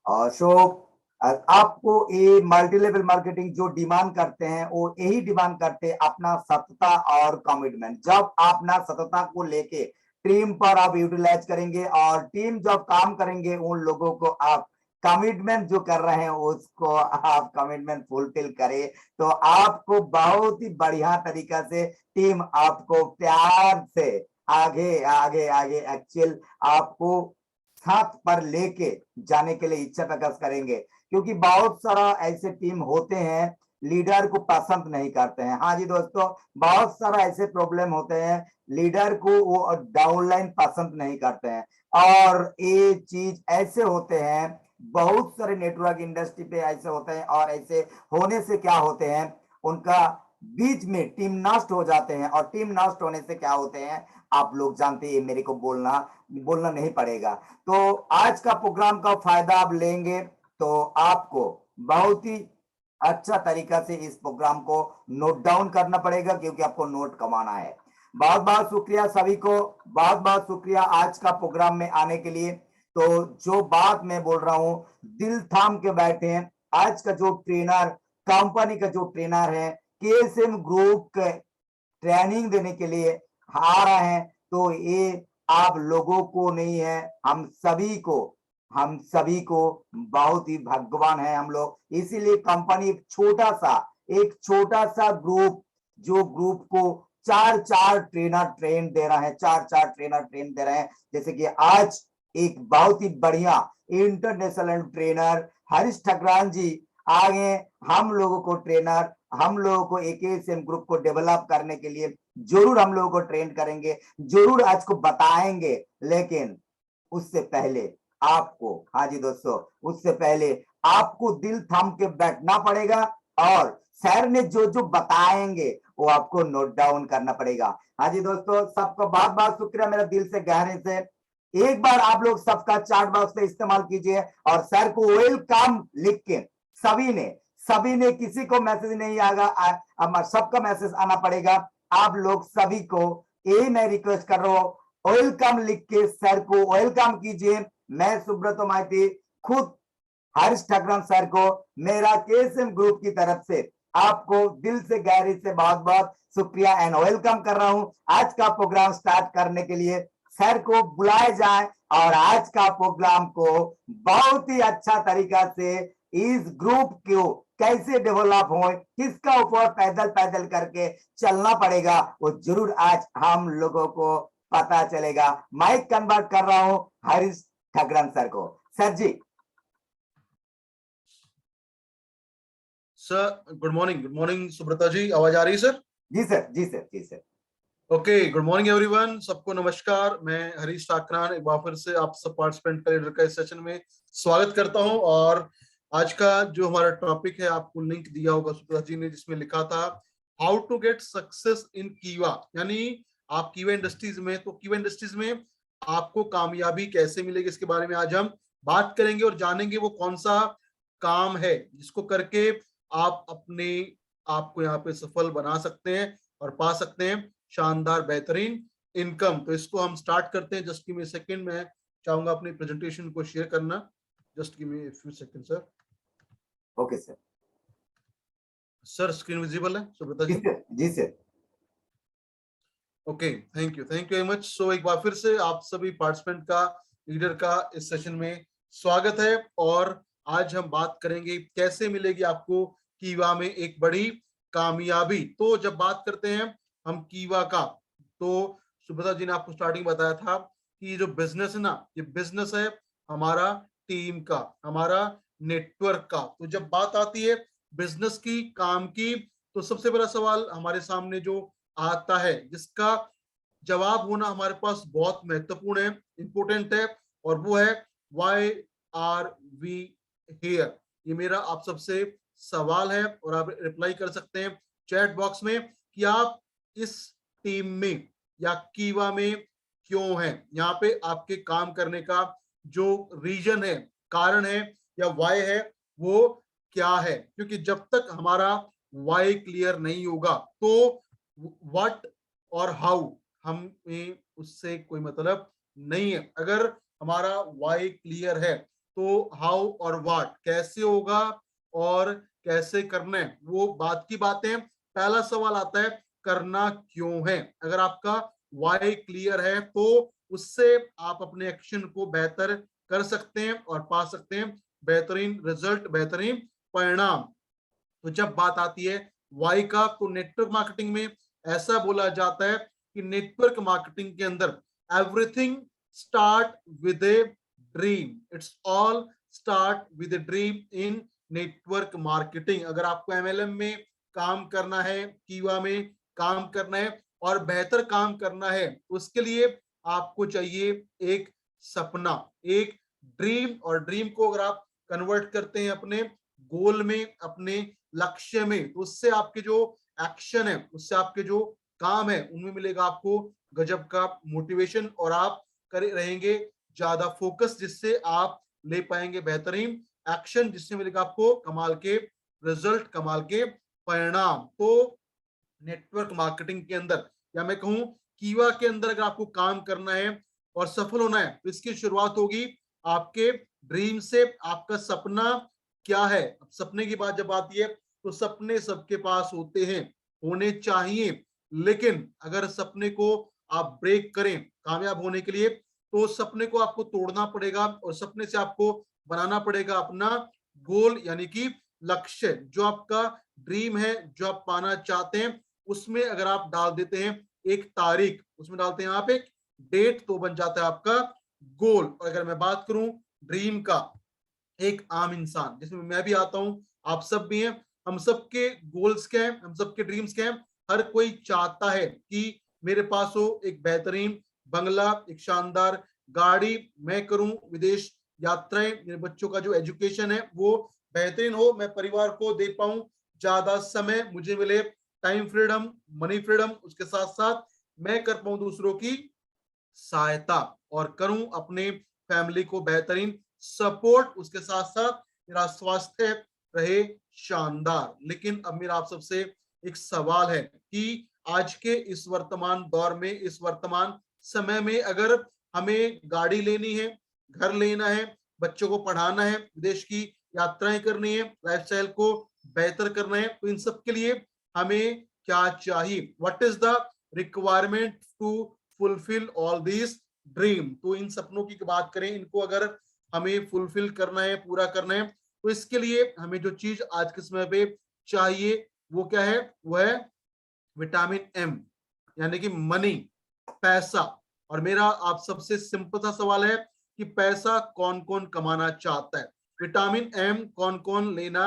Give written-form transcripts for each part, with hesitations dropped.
सो आपको ये multi level marketing जो डिमांड करते हैं वो यही डिमांड करते हैं, अपना सतता और कमिटमेंट। जब आप ना सतता को लेके टीम पर आप यूटिलाइज करेंगे और टीम जब काम करेंगे, उन लोगों को आप कमिटमेंट जो कर रहे हैं उसको आप कमिटमेंट फुलफिल करें, तो आपको बहुत ही बढ़िया तरीका से टीम आपको प्यार से आगे आगे आगे एक्चुअल आपको साथ पर लेके जाने के लिए इच्छा प्रकट करेंगे। क्योंकि बहुत सारा ऐसे टीम होते हैं लीडर को पसंद नहीं करते हैं। हाँ जी दोस्तों, बहुत सारा ऐसे प्रॉब्लम होते हैं, लीडर को वो डाउनलाइन पसंद नहीं करते हैं। और ये चीज ऐसे होते हैं, बहुत सारे नेटवर्क इंडस्ट्री पे ऐसे होते हैं, और ऐसे होने से क्या होते हैं, उनका बीच में टीम नष्ट हो जाते हैं। और टीम नष्ट होने से क्या होते हैं आप लोग जानते हैं, मेरे को बोलना बोलना नहीं पड़ेगा। तो आज का प्रोग्राम का फायदा आप लेंगे तो आपको बहुत ही अच्छा तरीका से इस प्रोग्राम को नोट डाउन करना पड़ेगा, क्योंकि आपको नोट कमाना है। बहुत बहुत शुक्रिया सभी को, बहुत बहुत शुक्रिया आज का प्रोग्राम में आने के लिए। तो जो बात मैं बोल रहा हूं, दिल थाम के बैठे हैं। आज का जो ट्रेनर, कंपनी का जो ट्रेनर है, केएसएम ग्रुप के ट्रेनिंग देने के लिए आ रहे हैं, तो ये आप लोगों को नहीं है, हम सभी को बहुत ही भाग्यवान है हम लोग। इसीलिए कंपनी एक छोटा सा ग्रुप, जो ग्रुप को चार चार ट्रेनर ट्रेन दे रहा है, चार चार ट्रेनर ट्रेन दे रहे हैं। जैसे कि आज एक बहुत ही बढ़िया इंटरनेशनल ट्रेनर हरीश ठकरान जी आगे हम लोगों को ट्रेनर, हम लोगों को एकेएसएम ग्रुप को डेवलप करने के लिए जरूर हम लोगों को ट्रेन करेंगे, जरूर आज को बताएंगे। लेकिन उससे पहले आपको, हाँ जी दोस्तों, उससे पहले आपको दिल थाम के बैठना पड़ेगा, और सर ने जो जो बताएंगे वो आपको नोट डाउन करना पड़ेगा। हाँ जी दोस्तों, सबको बहुत बहुत शुक्रिया मेरा दिल से गहरे से। एक बार आप लोग सबका चैट बॉक्स से इस्तेमाल कीजिए, और सर को वेलकम लिख के सभी ने किसी को मैसेज नहीं आएगा, सबका मैसेज आना पड़ेगा। आप लोग सभी को यही मैं रिक्वेस्ट कर रहा हूं, वेलकम लिख के सर को वेलकम कीजिए। मैं सुब्रत माइती खुद हरीश ठकरान सर को मेरा केएसएम ग्रुप की तरफ से आपको दिल से गहरी से बहुत बहुत शुक्रिया एंड वेलकम कर रहा हूं। आज का प्रोग्राम स्टार्ट करने के लिए सर को बुलाए जाए, और आज का प्रोग्राम को बहुत ही अच्छा तरीका से इस ग्रुप को कैसे डेवलप हो, किसका ऊपर पैदल पैदल करके चलना पड़ेगा, वो जरूर आज हम लोगों को पता चलेगा। माइक कन्वर्ट कर रहा हूं हरीश ठकरान सर को। सर जी। Sir good morning Subrata ji, आवाज आ रही है सर? जी सर, जी सर, जी sir. Okay, good morning everyone, सबको नमस्कार। मैं हरीश ठाकरान एक बार फिर से आप सब पार्टिसिपेंट का लीडर का इस सेशन में स्वागत करता हूं। और आज का जो हमारा टॉपिक है, आपको लिंक दिया होगा सुब्रता जी ने, जिसमें लिखा था how to get success in Kiwa, यानी आप कीवा इंडस्ट्रीज में, तो कीवा इंडस्ट्रीज में आपको कामयाबी कैसे मिलेगी, इसके बारे में आज हम बात करेंगे और जानेंगे वो कौन सा काम है जिसको करके आप अपने आपको यहाँ पे सफल बना सकते हैं और पा सकते हैं शानदार बेहतरीन इनकम। तो इसको हम स्टार्ट करते हैं। Just give me a second, मैं चाहूंगा अपनी प्रेजेंटेशन को शेयर करना। Just give me a few second sir. Okay sir. Sir screen visible है सुब्रता जी? जी sir. Okay, thank you very much. So एक बार फिर से आप सभी पार्टिसिपेंट का, लीडर का इस सेशन में स्वागत है। और आज हम बात करेंगे कैसे मिलेगी आपको कीवा में एक बड़ी कामयाबी। तो जब बात करते हैं हम कीवा का, तो सुब्रता जी ने आपको स्टार्टिंग बताया था कि ये जो बिजनेस है ना, ये बिजनेस है हमारा टीम का, हमारा नेटवर्क का। तो जब बात आती है बिजनेस की, काम की, तो सबसे बड़ा सवाल हमारे सामने जो आता है, जिसका जवाब होना हमारे पास बहुत महत्वपूर्ण है, इंपोर्टेंट है, और वो है व्हाई आर वी हियर। ये मेरा आप सबसे सवाल है, और आप रिप्लाई कर सकते हैं चैट बॉक्स में कि आप इस टीम में या कीवा में क्यों हैं। यहाँ पे आपके काम करने का जो रीजन है, कारण है या वाई है, वो क्या है। क्योंकि जब तक हमारा वाई क्लियर नहीं होगा, तो व्हाट और हाउ हमें उससे कोई मतलब नहीं है। अगर हमारा वाई क्लियर है तो हाउ और व्हाट, कैसे होगा और कैसे करना है, वो बात की बातें हैं। पहला सवाल आता है करना क्यों है। अगर आपका वाई क्लियर है तो उससे आप अपने एक्शन को बेहतर कर सकते हैं और पा सकते हैं बेहतरीन रिजल्ट, बेहतरीन परिणाम। तो जब बात आती है वाई का, तो नेटवर्क मार्केटिंग में ऐसा बोला जाता है कि नेटवर्क मार्केटिंग के अंदर everything start with a dream, it's all start with a dream in network marketing. अगर आपको एमएलएम में काम करना है, कीवा में काम करना है और बेहतर काम करना है, उसके लिए आपको चाहिए एक सपना, एक ड्रीम। और ड्रीम को अगर आप कन्वर्ट करते हैं अपने गोल में, अपने लक्ष्य में, तो उससे आपके जो एक्शन है, उससे आपके जो काम है, उनमें मिलेगा आपको गजब का मोटिवेशन और आप करे रहेंगे ज्यादा फोकस, जिससे आप ले पाएंगे बेहतरीन एक्शन, जिससे मिलेगा आपको कमाल के रिजल्ट, कमाल के परिणाम। तो नेटवर्क मार्केटिंग के अंदर, या मैं कहूं कीवा के अंदर, अगर आपको काम करना है और सफल होना है, तो इसकी शुरुआत होगी आपके ड्रीम से। आपका सपना क्या है? अब सपने की बात जब आती है तो सपने सबके पास होते हैं, होने चाहिए, लेकिन अगर सपने को आप ब्रेक करें कामयाब होने के लिए, तो सपने को आपको तोड़ना पड़ेगा और सपने से आपको बनाना पड़ेगा अपना गोल, यानी कि लक्ष्य। जो आपका ड्रीम है, जो आप पाना चाहते हैं, उसमें अगर आप डाल देते हैं एक तारीख, उसमें डालते हैं आप एक डेट, तो बन जाता है आपका गोल। और अगर मैं बात करूं ड्रीम का, एक आम इंसान जिसमें मैं भी आता हूं, आप सब भी हैं, हम सबके गोल्स क्या हैं, हम सबके ड्रीम्स क्या हैं। हर कोई चाहता है कि मेरे पास हो एक बेहतरीन बंगला, एक शानदार गाड़ी, मैं करूं विदेश यात्राएं, मेरे बच्चों का जो एजुकेशन है वो बेहतरीन हो, मैं परिवार को दे पाऊं ज्यादा समय, मुझे मिले टाइम फ्रीडम, मनी फ्रीडम, उसके साथ साथ मैं कर पाऊं दूसरों की सहायता और करूं अपने फैमिली को बेहतरीन सपोर्ट, उसके साथ साथ मेरा स्वास्थ्य रहे शानदार। लेकिन अब मेरा आप सबसे एक सवाल है कि आज के इस वर्तमान दौर में, इस वर्तमान समय में, अगर हमें गाड़ी लेनी है, घर लेना है, बच्चों को पढ़ाना है, विदेश की यात्राएं करनी है, लाइफस्टाइल को बेहतर करना है, तो इन सब के लिए हमें क्या चाहिए? What is the requirement to fulfil all this dream? तो इन सपनों की बात करें, इनको अगर हमें फुलफिल करना है, पूरा करना है, तो इसके लिए हमें जो चीज आज के समय पे चाहिए वो क्या है? वो है विटामिन एम, यानी कि मनी, पैसा। और मेरा आप सबसे सिंपल सा सवाल है कि पैसा कौन कौन कमाना चाहता है? विटामिन एम कौन कौन लेना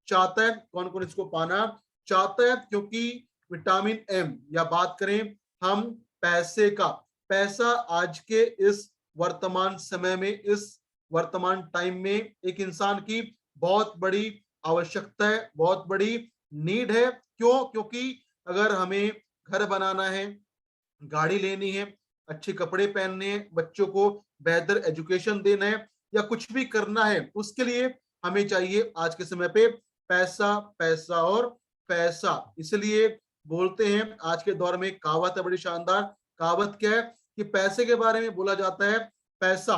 चाहता है? कौन कौन इसको पाना चाहता है? क्योंकि विटामिन एम, या बात करें हम पैसे का, पैसा आज के इस वर्तमान समय में, इस वर्तमान टाइम में एक इंसान की बहुत बड़ी आवश्यकता है, बहुत बड़ी नीड है। क्यों? क्योंकि अगर हमें घर बनाना है, गाड़ी लेनी है, अच्छे कपड़े पहनने हैं, बच्चों को बेहतर एजुकेशन देना है, या कुछ भी करना है, उसके लिए हमें चाहिए आज के समय पे पैसा, पैसा और पैसा। इसलिए बोलते हैं आज के दौर में कहावत है बड़ी शानदार। कहावत क्या है? कि पैसे के बारे में बोला जाता है पैसा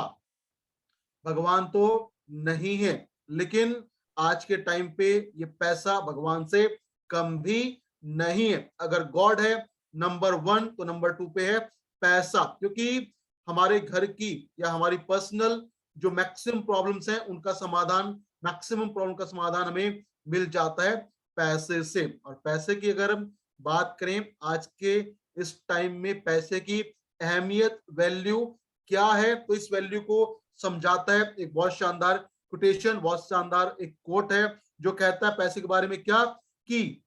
भगवान तो नहीं है, लेकिन आज के टाइम पे ये पैसा भगवान से कम भी नहीं है। अगर गॉड है नंबर 1, तो नंबर 2 पे है पैसा। क्योंकि हमारे घर की या हमारी पर्सनल जो मैक्सिमम प्रॉब्लम्स हैं, उनका समाधान, मैक्सिमम प्रॉब्लम का समाधान हमें मिल जाता है पैसे से। और पैसे की अगर हम बात करें, आज के इस टाइम में पैसे की अहमियत, वैल्यू क्या है, तो इस वैल्यू को समझाता है एक बहुत शानदार कोटेशन, बहुत शानदार एक कोट है, जो कहता है पैसे के बारे में क्या, कि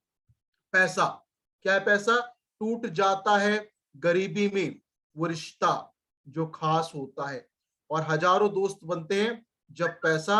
पैसा क्या है? पैसा टूट जाता है गरीबी में वो रिश्ता जो खास होता है, और हजारों दोस्त बनते हैं जब पैसा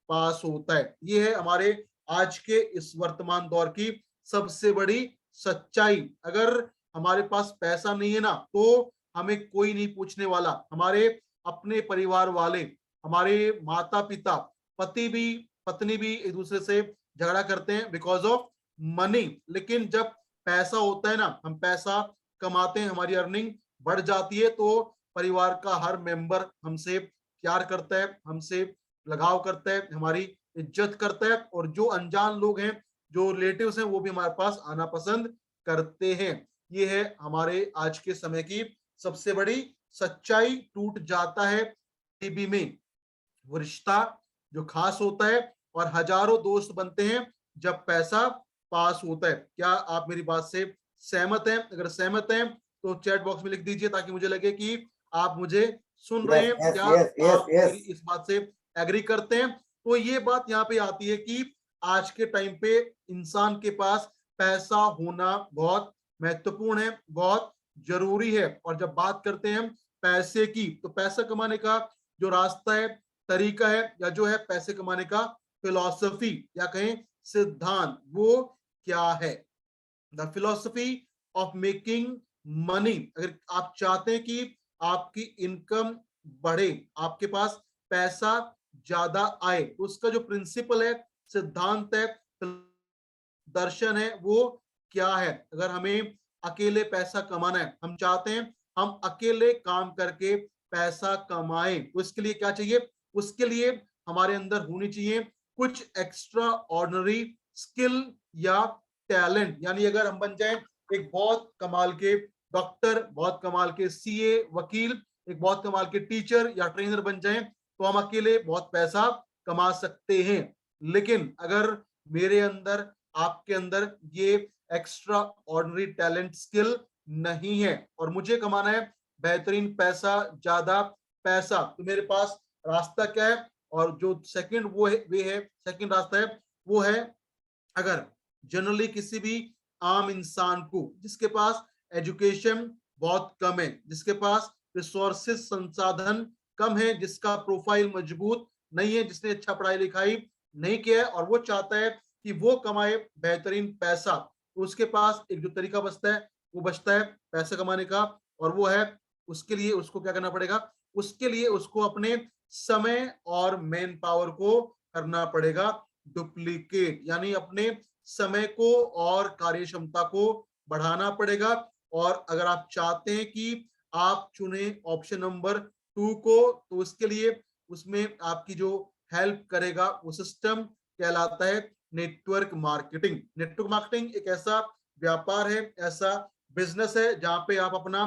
पास होता है। ये है हमारे आज के इस वर्तमान दौर की सबसे बड़ी सच्चाई। अगर हमारे पास पैसा नहीं है ना, तो हमें कोई नहीं पूछने वाला। हमारे अपने परिवार वाले, हमारे माता पिता, पति भी, पत्नी भी एक दूसरे से झगड़ा करते हैं बिकॉज ऑफ मनी। लेकिन जब पैसा होता है ना, हम पैसा कमाते हैं, हमारी अर्निंग बढ़ जाती है, तो परिवार का हर मेंबर हमसे प्यार करता है, हमसे लगाव करता है, हमारी इज्जत करता है, और जो अनजान लोग हैं, जो रिलेटिव्स हैं, वो भी हमारे पास आना पसंद करते हैं। ये है हमारे आज के समय की सबसे बड़ी सच्चाई। टूट जाता है गरीबी में वो रिश्ता जो खास होता है, और हजारों दोस्त बनते हैं जब पैसा पास होता है। क्या आप मेरी बात से सहमत हैं? अगर सहमत हैं तो चैट बॉक्स में लिख दीजिए, ताकि मुझे लगे कि आप मुझे सुन रहे यस हैं। यस क्या यस यस आप मेरी यस इस बात से एग्री करते हैं? तो ये बात यहाँ पे आती है कि आज के टाइम पे इंसान के पास पैसा होना बहुत महत्वपूर्ण है, बहुत जरूरी है। और जब बात करते हैं हम पैसे की, तो पैसा कमाने का जो रास्ता है, तरीका है, या जो है पैसे कमाने का फिलॉसफी या कहें सिद्धांत, वो क्या है? The philosophy of making money. अगर आप चाहते हैं कि आपकी इनकम बढ़े, आपके पास पैसा ज्यादा आए, तो उसका जो प्रिंसिपल है, सिद्धांत है, दर्शन है, वो क्या है? अगर हमें अकेले पैसा कमाना है, हम चाहते हैं हम अकेले काम करके पैसा कमाएं, तो इसके लिए क्या चाहिए? उसके लिए हमारे अंदर होनी चाहिए कुछ एक्स्ट्रा ऑर्डिनरी स्किल या टैलेंट। यानी अगर हम बन जाएं एक बहुत कमाल के डॉक्टर, बहुत कमाल के सीए, वकील, एक बहुत कमाल के टीचर या ट्रेनर बन जाएं, तो हम अकेले बहुत पैसा कमा सकते हैं। लेकिन अगर मेरे अंदर, आपके अंदर ये एक्स्ट्रा ऑर्डिनरी टैलेंट स्किल नहीं है, और मुझे कमाना है बेहतरीन पैसा, ज्यादा पैसा, तो मेरे पास रास्ता क्या है? और जो सेकंड वो है, वे है, सेकंड रास्ता है, वो है, अगर जनरली किसी भी आम इंसान को, जिसके पास एजुकेशन बहुत कम है, जिसके पास रिसोर्सेस, संसाधन कम है, जिसका प्रोफाइल मजबूत नहीं है, जिसने अच्छा पढ़ाई लिखाई नहीं किया है, और वो चाहता है कि वो कमाए बेहतरीन पैसा, तो उसके पास एक जो तरीका बचता है, वो बचता है पैसा कमाने का, और वो है, उसके लिए उसको क्या करना पड़ेगा? उसके लिए उसको अपने समय और मैन पावर को करना पड़ेगा डुप्लीकेट, यानी अपने समय को और कार्य क्षमता को बढ़ाना पड़ेगा। और अगर आप चाहते हैं कि आप चुने ऑप्शन नंबर 2 को, तो उसके लिए उसमें आपकी जो हेल्प करेगा वो सिस्टम कहलाता है नेटवर्क मार्केटिंग। नेटवर्क मार्केटिंग एक ऐसा व्यापार है, ऐसा बिजनेस है, जहां पे आप अपना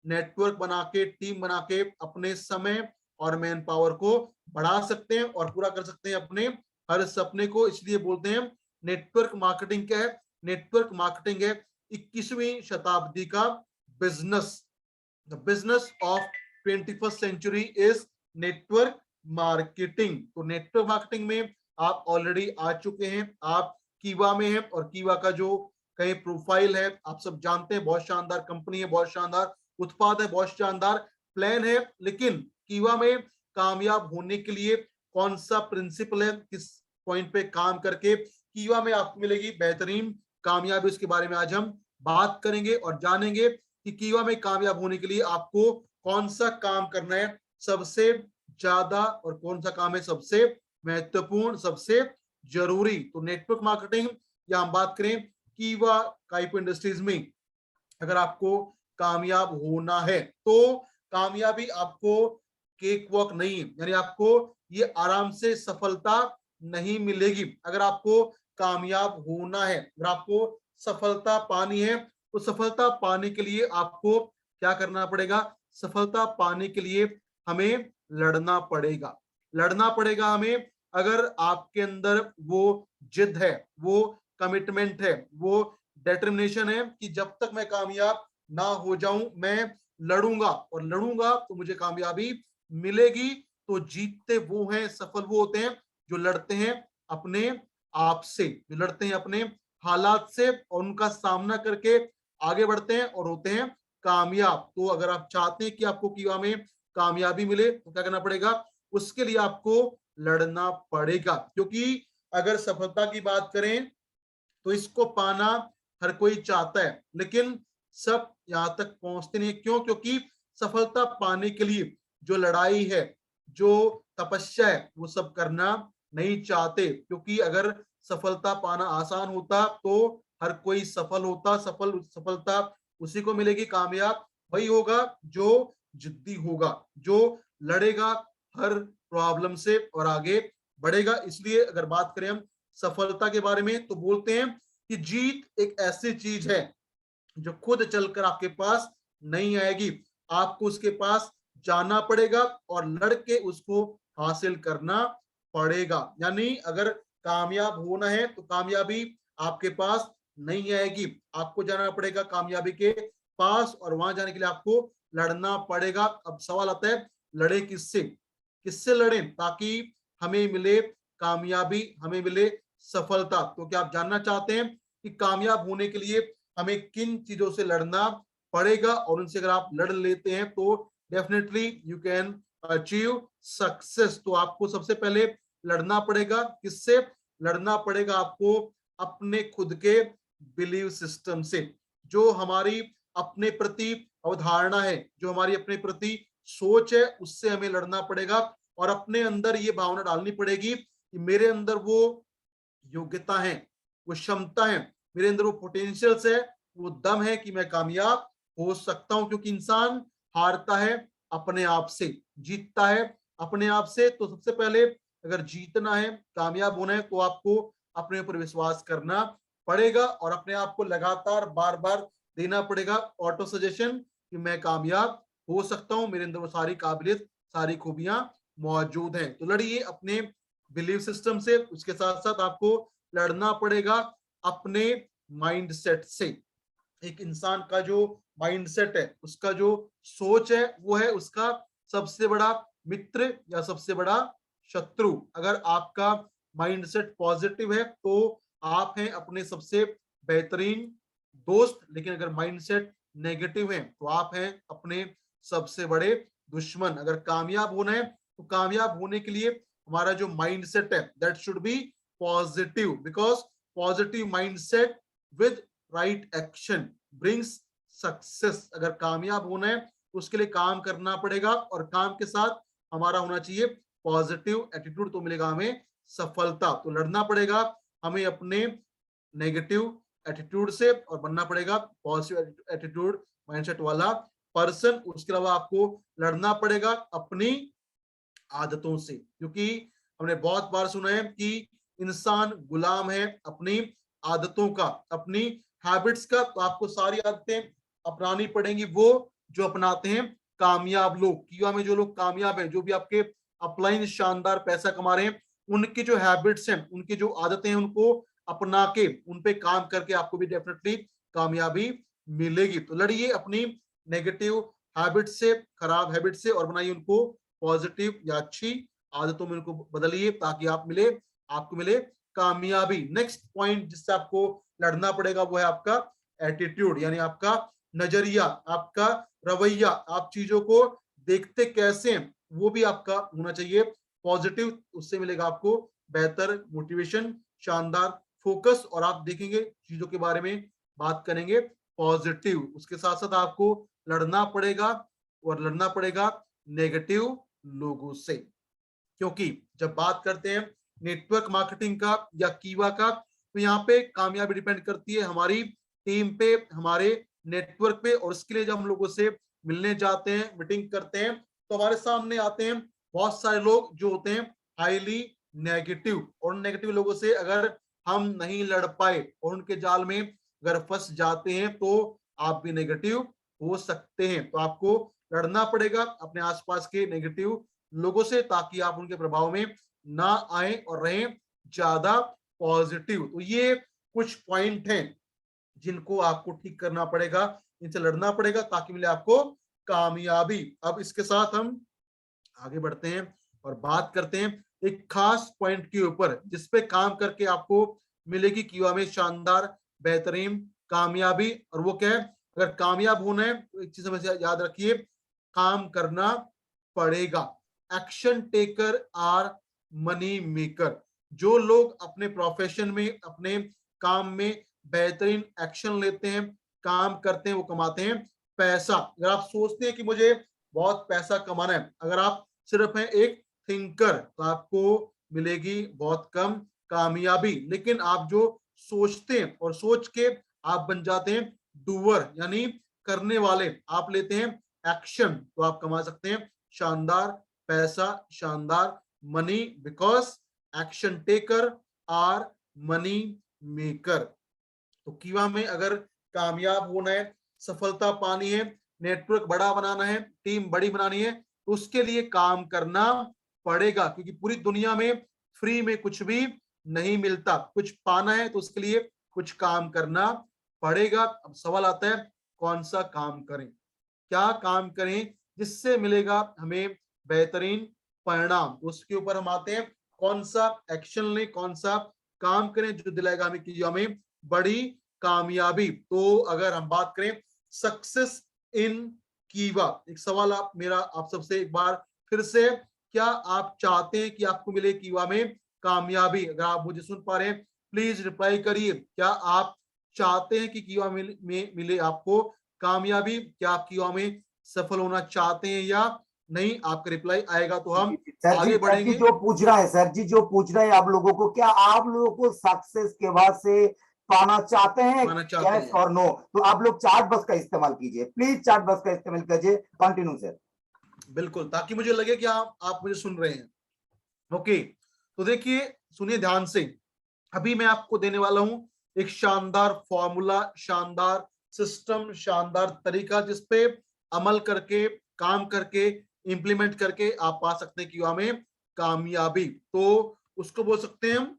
नेटवर्क बना के, टीम बना के अपने समय और मैन पावर को बढ़ा सकते हैं और पूरा कर सकते हैं अपने हर सपने को। इसलिए बोलते हैं नेटवर्क मार्केटिंग क्या है? नेटवर्क मार्केटिंग है 21वीं शताब्दी का business. The business of 21st century is network marketing. तो नेटवर्क मार्केटिंग में आप ऑलरेडी आ चुके हैं, आप कीवा में हैं, और कीवा का जो कहीं प्रोफाइल है आप सब जानते हैं। बहुत शानदार कंपनी है, बहुत शानदार उत्पाद है, बहुत शानदार प्लान है। लेकिन कीवा में कामयाब होने के लिए कौन सा प्रिंसिपल है, किस पॉइंट पे काम करके कीवा में आपको मिलेगी बेहतरीन कामयाबी, उसके बारे में आज हम बात करेंगे और जानेंगे कि कीवा में कामयाब होने के लिए आपको कौन सा काम करना है सबसे ज्यादा, और कौन सा काम है सबसे महत्वपूर्ण, सबसे जरूरी। तो नेटवर्क मार्केटिंग, या हम बात करें कीवा काइपो इंडस्ट्रीज में, अगर आपको कामयाब होना है, तो कामयाबी आपको केक वॉक नहीं है, यानी आपको ये आराम से सफलता नहीं मिलेगी। अगर आपको कामयाब होना है, अगर आपको सफलता पानी है, तो सफलता पाने के लिए आपको क्या करना पड़ेगा? सफलता पाने के लिए हमें लड़ना पड़ेगा, लड़ना पड़ेगा हमें। अगर आपके अंदर वो जिद है, वो कमिटमेंट है, वो डिटर्मिनेशन है कि जब तक मैं कामयाब ना हो जाऊं मैं लड़ूंगा, और लड़ूंगा तो मुझे कामयाबी मिलेगी। तो जीतते वो हैं, सफल वो होते हैं जो लड़ते हैं अपने आप से, जो लड़ते हैं अपने हालात से, और उनका सामना करके आगे बढ़ते हैं और होते हैं कामयाब। तो अगर आप चाहते हैं कि आपको कीवा में कामयाबी मिले, तो क्या करना पड़ेगा? उसके लिए आपको लड़ना पड़ेगा। क्योंकि अगर सफलता की बात करें तो इसको पाना हर कोई चाहता है, लेकिन सब यहां तक पहुंचते नहीं। क्यों? क्योंकि सफलता पाने के लिए जो लड़ाई है, जो तपस्या है, वो सब करना नहीं चाहते। क्योंकि अगर सफलता पाना आसान होता तो हर कोई सफल होता, सफलता उसी को मिलेगी। कामयाब वही होगा जो जिद्दी होगा, जो लड़ेगा हर प्रॉब्लम से और आगे बढ़ेगा। इसलिए अगर बात करें हम सफलता के बारे में तो बोलते हैं कि जीत एक ऐसी चीज है जो खुद चलकर आपके पास नहीं आएगी, आपको उसके पास जाना पड़ेगा और लड़के उसको हासिल करना पड़ेगा। यानी अगर कामयाब होना है तो कामयाबी आपके पास नहीं आएगी, आपको जाना पड़ेगा कामयाबी के पास और वहां जाने के लिए आपको लड़ना पड़ेगा। अब सवाल आता है लड़े किससे, किससे लड़े ताकि हमें मिले कामयाबी, हमें मिले सफलता। तो क्या आप जानना चाहते हैं कि कामयाब होने के लिए हमें किन चीजों से लड़ना पड़ेगा और उनसे अगर आप लड़ लेते हैं तो definitely you can achieve success. तो आपको सबसे पहले लड़ना पड़ेगा, किससे लड़ना पड़ेगा? आपको अपने खुद के बिलीव सिस्टम से, जो हमारी अपने प्रति अवधारणा है, जो हमारी अपने प्रति सोच है, उससे हमें लड़ना पड़ेगा और अपने अंदर ये भावना डालनी पड़ेगी कि मेरे अंदर वो योग्यता है, वो क्षमता है, मेरे अंदर वो पोटेंशियल्स है, वो दम है कि मैं कामयाब हो सकता हूं। क्योंकि इंसान हारता है अपने आप से, जीतता है अपने आप से। तो सबसे पहले अगर जीतना है, कामयाब होना है, तो आपको अपने ऊपर विश्वास करना पड़ेगा और अपने आप को लगातार बार बार देना पड़ेगा ऑटो सजेशन कि मैं कामयाब हो सकता हूं, मेरे अंदर वो सारी काबिलियत, सारी खूबियां मौजूद हैं। तो लड़िए अपने बिलीव सिस्टम से, उसके साथ साथ आपको लड़ना पड़ेगा अपने माइंडसेट से। एक इंसान का जो माइंडसेट है, उसका जो सोच है, वो है उसका सबसे बड़ा मित्र या सबसे बड़ा शत्रु। अगर आपका माइंडसेट पॉजिटिव है तो आप हैं अपने सबसे बेहतरीन दोस्त, लेकिन अगर माइंडसेट नेगेटिव है तो आप हैं अपने सबसे बड़े दुश्मन। अगर कामयाब होना है तो कामयाब होने के लिए हमारा जो माइंडसेट है that should be positive, because positive mindset with right action brings success. अगर कामयाब होना है तो उसके लिए काम करना पड़ेगा और काम के साथ हमारा होना चाहिए पॉजिटिव एटीट्यूड, तो मिलेगा हमें सफलता। तो लड़ना पड़ेगा हमें अपने नेगेटिव एटीट्यूड से और बनना पड़ेगा पॉजिटिव एटीट्यूड माइंडसेट वाला पर्सन। उसके अलावा आपको लड़ना पड़ेगा अपनी आदतों से, क्योंकि हमने बहुत बार सुना है कि इंसान गुलाम है अपनी आदतों का, अपनी हैबिट्स का। तो आपको सारी आदतें अपनानी पड़ेंगी वो जो अपनाते हैं कामयाब लोग। युवा में जो लोग कामयाब हैं, जो भी आपके अपलाइन शानदार पैसा कमा रहे हैं, उनकी जो हैबिट्स हैं, उनकी जो आदतें हैं, उनको अपना के उन पे काम करके आपको भी डेफिनेटली कामयाबी मिलेगी। तो लड़िए अपनी नेगेटिव हैबिट से, खराब हैबिट से और बनाइए उनको पॉजिटिव या अच्छी आदतों में उनको बदलिए ताकि आपको मिले कामयाबी। नेक्स्ट पॉइंट जिससे आपको लड़ना पड़ेगा वो है आपका एटीट्यूड, यानी आपका नजरिया, आपका रवैया। आप चीजों को देखते कैसे हैं वो भी आपका होना चाहिए पॉजिटिव। उससे मिलेगा आपको बेहतर मोटिवेशन, शानदार फोकस और आप देखेंगे चीजों के बारे में बात करेंगे पॉजिटिव। उसके साथ साथ आपको लड़ना पड़ेगा और लड़ना पड़ेगा नेगेटिव लोगों से, क्योंकि जब बात करते हैं नेटवर्क मार्केटिंग का या कीवा का, तो यहाँ पे कामयाबी डिपेंड करती है हमारी टीम पे, हमारे नेटवर्क पे। और इसके लिए जब हम लोगों से मिलने जाते हैं, मीटिंग करते हैं, तो हमारे सामने आते हैं बहुत सारे लोग जो होते हैं हाईली नेगेटिव। और नेगेटिव लोगों से अगर हम नहीं लड़ पाए और उनके जाल में अगर फंस जाते हैं तो आप भी नेगेटिव हो सकते हैं। तो आपको लड़ना पड़ेगा अपने आसपास के नेगेटिव लोगों से ताकि आप उनके प्रभाव में ना आए और रहें ज्यादा पॉजिटिव। तो ये कुछ पॉइंट हैं जिनको आपको ठीक करना पड़ेगा, इनसे लड़ना पड़ेगा ताकि मिले आपको कामयाबी। अब इसके साथ हम आगे बढ़ते हैं और बात करते हैं एक खास पॉइंट के ऊपर जिसपे काम करके आपको मिलेगी कीवा में शानदार बेहतरीन कामयाबी। और वो क्या है? अगर कामयाब होना है तो एक चीज हमेशा याद रखिए, काम करना पड़ेगा। Action taker are money maker. जो लोग अपने प्रोफेशन में, अपने काम में बेहतरीन एक्शन लेते हैं, काम करते हैं, वो कमाते हैं पैसा। अगर आप सोचते हैं कि मुझे बहुत पैसा कमाना है, अगर आप सिर्फ हैं एक थिंकर, तो आपको मिलेगी बहुत कम कामयाबी। लेकिन आप जो सोचते हैं और सोच के आप बन जाते हैं डूअर, यानी करने वाले, आप लेते हैं एक्शन, तो आप कमा सकते हैं शानदार पैसा, शानदार money because action taker are money maker. तो कीवा में अगर कामयाब होना है, सफलता पानी है, नेटवर्क बड़ा बनाना है, टीम बड़ी बनानी है, तो उसके लिए काम करना पड़ेगा, क्योंकि पूरी दुनिया में फ्री में कुछ भी नहीं मिलता। कुछ पाना है तो उसके लिए कुछ काम करना पड़ेगा। अब सवाल आता है कौन सा काम करें, क्या काम करें जिससे मिलेगा हमें बेहतरीन परिणाम। उसके ऊपर हम आते हैं, कौन सा एक्शन लें, कौन सा काम करें जो दिलाएगा हमें कि हमें बड़ी कामयाबी। तो अगर हम बात करें सक्सेस इन कीवा, एक सवाल आप सबसे एक बार फिर से, क्या आप चाहते हैं कि आपको मिले कीवा में कामयाबी? अगर आप मुझे सुन पा रहे हैं प्लीज रिप्लाई करिए, क्या आप चाहते हैं कि कीवा में मिले आपको कामयाबी? क्या आप कीवा में सफल होना चाहते हैं या नहीं? आपका रिप्लाई आएगा तो हम आगे सर जी बढ़ेंगे। जो पूछ रहा है, सर जी जो पूछ रहे हैं आप लोगों को, क्या आप लोगों को सक्सेस के बाद से पाना चाहते हैं, पाना चाहते यस हैं, और नो? तो आप लोग चार्ट बस का इस्तेमाल कीजिए, प्लीज चार्ट बस का इस्तेमाल कीजिए। Continue sir. बिल्कुल, ताकि मुझे लगे कि आप मुझे सुन रहे हैं। ओके, तो देखिए, सुनिए ध्यान से। अभी मैं आपको देने वाला हूं एक शानदार फॉर्मूला, शानदार सिस्टम, शानदार तरीका, जिसपे अमल करके, काम करके, इंप्लीमेंट करके आप पा सकते हैं कि हमें कामयाबी। तो उसको बोल सकते हैं हम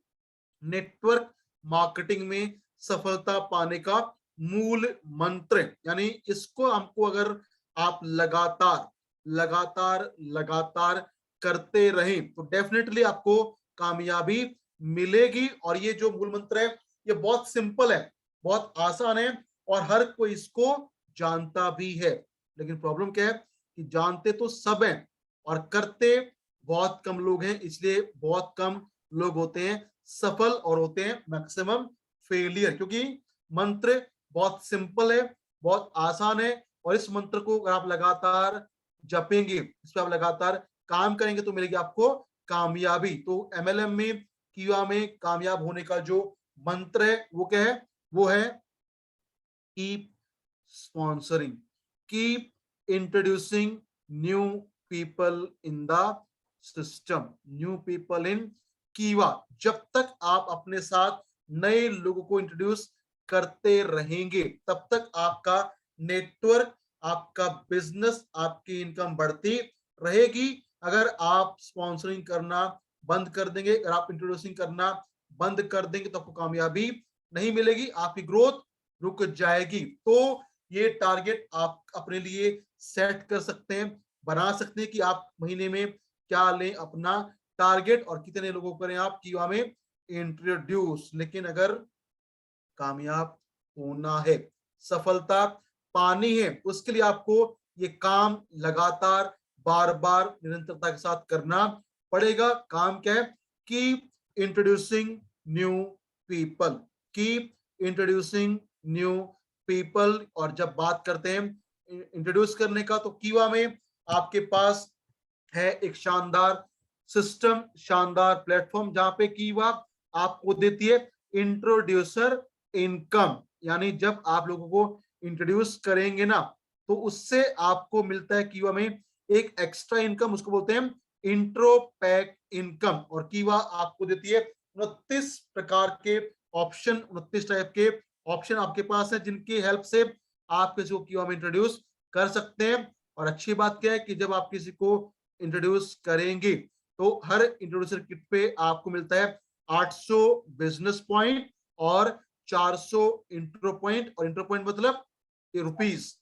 नेटवर्क मार्केटिंग में सफलता पाने का मूल मंत्र। यानी इसको हमको अगर आप लगातार लगातार लगातार करते रहें तो डेफिनेटली आपको कामयाबी मिलेगी। और ये जो मूल मंत्र है ये बहुत सिंपल है, बहुत आसान है, और हर कोई इसको जानता भी है। लेकिन प्रॉब्लम क्या है कि जानते तो सब हैं और करते बहुत कम लोग हैं, इसलिए बहुत कम लोग होते हैं सफल और होते हैं मैक्सिमम फेलियर। क्योंकि मंत्र बहुत सिंपल है, बहुत आसान है, और इस मंत्र को अगर आप लगातार जपेंगे, इस पर आप लगातार काम करेंगे तो मिलेगी आपको कामयाबी। तो एमएलएम में, कीवा में कामयाब होने का जो मंत्र है वो क्या है? वो है keep sponsoring, keep introducing new people in the system, new people in कीवा। जब तक आप अपने साथ नए लोगों को इंट्रोड्यूस करते रहेंगे तब तक आपका नेटवर्क, आपका बिजनेस, आपकी इनकम बढ़ती रहेगी। अगर आप स्पॉन्सरिंग करना बंद कर देंगे, अगर आप इंट्रोड्यूसिंग करना बंद कर देंगे तो आपको कामयाबी नहीं मिलेगी, आपकी ग्रोथ रुक जाएगी। तो ये टारगेट आप अपने लिए सेट कर सकते हैं, बना सकते हैं कि आप महीने में क्या लें अपना टारगेट और कितने लोगों को करें आप कीवा में इंट्रोड्यूस। लेकिन अगर कामयाब होना है, सफलता पानी है, उसके लिए आपको ये काम लगातार बार बार निरंतरता के साथ करना पड़ेगा। काम क्या है? Keep introducing new people, keep introducing new people. और जब बात करते हैं इंट्रोड्यूस करने का, तो कीवा में आपके पास है एक शानदार सिस्टम, शानदार प्लेटफॉर्म, जहां पे कीवा आपको देती है इंट्रोड्यूसर इनकम। यानी जब आप लोगों को इंट्रोड्यूस करेंगे ना, तो उससे आपको मिलता है कीवा में एक एक्स्ट्रा इनकम, उसको बोलते हैं इंट्रो पैक इनकम। और कीवा आपको देती है 29 प्रकार के ऑप्शन, 29 टाइप के ऑप्शन आपके पास है, जिनकी हेल्प से आप किसी को कीवा में इंट्रोड्यूस कर सकते हैं। और अच्छी बात क्या है कि जब आप किसी को इंट्रोड्यूस करेंगे तो हर इंट्रोड्यूसर किट पे आपको मिलता है 800 बिजनेस पॉइंट और 400 इंट्रो पॉइंट। और इंट्रो पॉइंट मतलब रुपीस,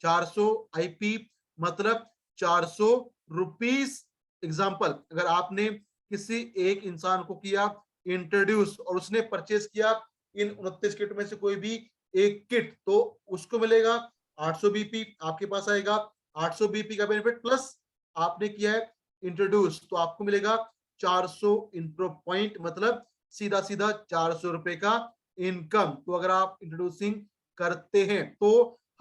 400 आईपी मतलब 400 रुपीस। एग्जाम्पल, अगर आपने किसी एक इंसान को किया इंट्रोड्यूस और उसने परचेस किया इन 29 किट में से कोई भी एक किट, तो उसको मिलेगा 800 बीपी, आपके पास आएगा 800 बीपी का बेनिफिट, प्लस आपने किया है इंट्रोड्यूस तो आपको मिलेगा 400 इंट्रो पॉइंट, मतलब सीधा सीधा 400 रुपए का इनकम। तो अगर आप इंट्रोड्यूसिंग करते हैं तो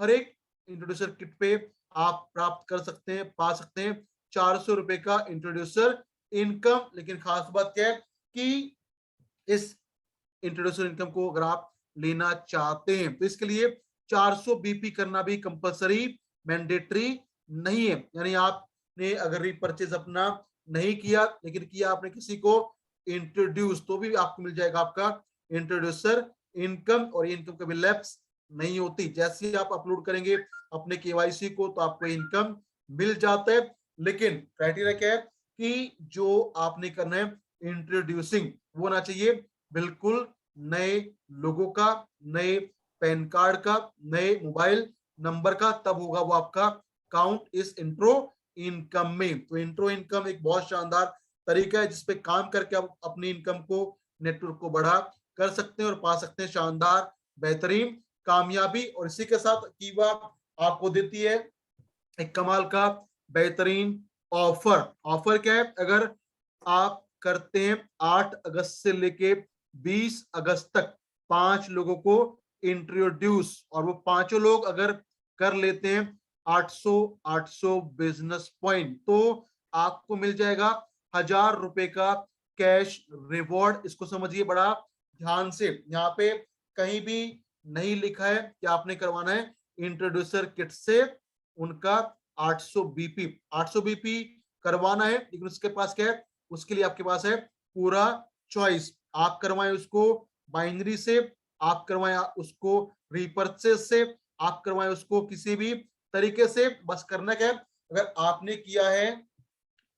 हर एक इंट्रोड्यूसर किट पे आप प्राप्त कर सकते हैं, पा सकते हैं 400 रुपए का इंट्रोड्यूसर इनकम। लेकिन खास बात क्या है कि इस इंट्रोड्यूसर इनकम को अगर आप लेना चाहते हैं तो इसके लिए 400 बीपी करना भी कंपलसरी, मैंडेटरी नहीं है। यानी आपने अगर रीपरचेज अपना नहीं किया लेकिन किया आपने किसी को इंट्रोड्यूस, तो भी आपको मिल जाएगा आपका इंट्रोड्यूसर इनकम। और ये इनकम कभी लैप्स नहीं होती, जैसे ही आप अपलोड करेंगे अपने केवाईसी को तो आपको इनकम मिल जाता है। लेकिन क्राइटेरिया क्या है कि जो आपने करना है इंट्रोड्यूसिंग वो होना चाहिए बिल्कुल नए लोगों का, नए पैन कार्ड का, नए मोबाइल नंबर का, तब होगा वो आपका काउंट इस इंट्रो इनकम में। तो इंट्रो इनकम एक बहुत शानदार तरीका है जिसपे काम करके आप अपनी इनकम को, नेटवर्क को बढ़ा कर सकते हैं और पा सकते हैं शानदार बेहतरीन कामयाबी। और इसी के साथ कीवा आपको देती है एक कमाल का बेहतरीन ऑफर। ऑफर क्या है, अगर आप करते हैं 8 अगस्त से लेके 20 अगस्त तक 5 लोगों को इंट्रोड्यूस, और वो पांचों लोग अगर कर लेते हैं 800 बिजनेस पॉइंट, तो आपको मिल जाएगा 1000 रुपए का कैश रिवॉर्ड। इसको समझिए बड़ा ध्यान से, यहाँ पे कहीं भी नहीं लिखा है कि आपने करवाना है इंट्रोड्यूसर किट से उनका 800 बीपी करवाना है, लेकिन उसके पास क्या है, उसके लिए आपके पास है पूरा चॉइस। आप करवाएं उसको बाइनरी से, आप करवाएं उसको रिपर्चेस से, आप करवाएं उसको किसी भी तरीके से। बस करना क्या है, अगर आपने किया है